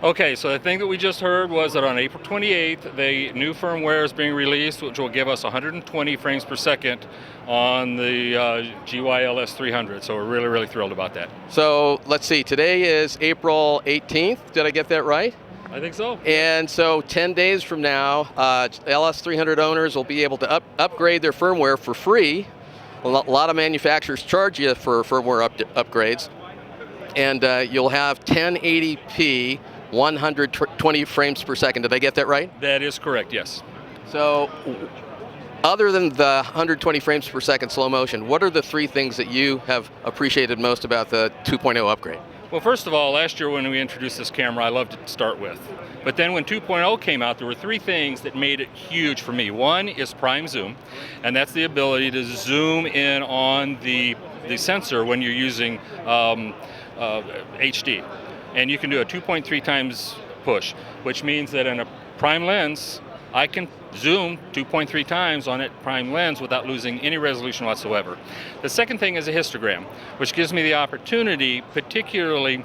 Okay, so the thing that we just heard was that on April 28th, the new firmware is being released, which will give us 120 frames per second on the GY LS300. So we're really, really thrilled about that. So let's see, today is April 18th. Did I get that right? I think so. And so 10 days from now, LS300 owners will be able to upgrade their firmware for free. A lot of manufacturers charge you for firmware upgrades. And you'll have 1080p, 120 frames per second. Did I get that right? That is correct, yes. So other than the 120 frames per second slow motion, what are the three things that you have appreciated most about the 2.0 upgrade? Well, first of all, last year when we introduced this camera, I loved it to start with. But then when 2.0 came out, there were three things that made it huge for me. One is prime zoom, and that's the ability to zoom in on the sensor when you're using HD. And you can do a 2.3 times push, which means that in a prime lens, I can zoom 2.3 times on that prime lens without losing any resolution whatsoever. The second thing is a histogram, which gives me the opportunity, particularly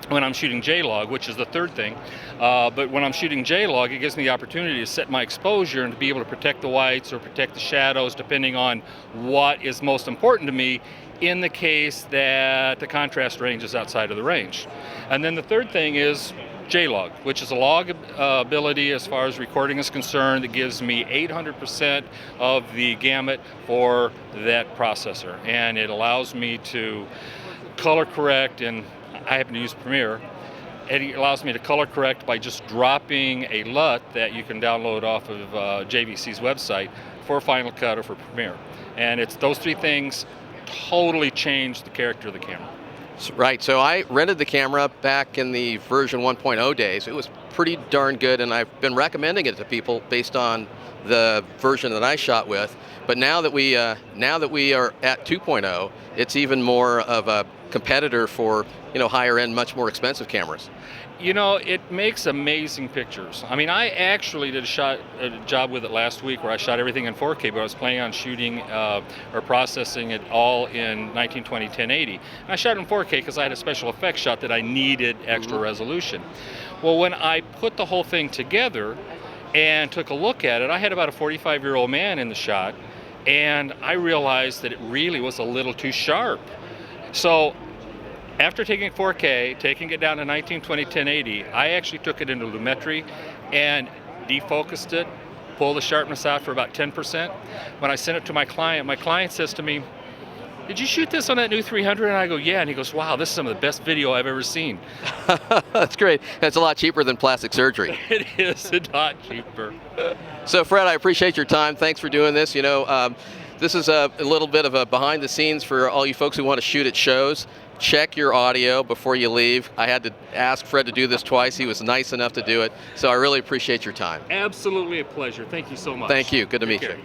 when I'm shooting J-log, which is the third thing, but when I'm shooting J-log, it gives me the opportunity to set my exposure and to be able to protect the whites or protect the shadows, depending on what is most important to me in the case that the contrast range is outside of the range. And then the third thing is J-log, which is a log ability as far as recording is concerned that gives me 800% of the gamut for that processor. And it allows me to color correct, and I happen to use Premiere. It allows me to color correct by just dropping a LUT that you can download off of JVC's website for Final Cut or for Premiere. And it's those three things totally changed the character of the camera. Right, so I rented the camera back in the version 1.0 days. It was pretty darn good, and I've been recommending it to people based on the version that I shot with. But now that we are at 2.0, it's even more of a competitor for higher end, much more expensive cameras. It makes amazing pictures. I mean, I actually did a job with it last week where I shot everything in 4K, but I was planning on shooting or processing it all in 1920 1080. And I shot it in 4K because I had a special effects shot that I needed extra resolution. Well, when I put the whole thing together and took a look at it, I had about a 45-year-old man in the shot, and I realized that it really was a little too sharp. So after taking 4K, taking it down to 1920 1080, I actually took it into Lumetri and defocused it, pulled the sharpness out for about 10%. When I sent it to my client says to me, "Did you shoot this on that new 300? And I go, "Yeah." And he goes, "Wow, this is some of the best video I've ever seen." That's great. That's a lot cheaper than plastic surgery. It is a lot cheaper. So Fred, I appreciate your time. Thanks for doing this. This is a little bit of a behind the scenes for all you folks who want to shoot at shows. Check your audio before you leave. I had to ask Fred to do this twice. He was nice enough to do it. So I really appreciate your time. Absolutely a pleasure. Thank you so much. Thank you. Good to meet you.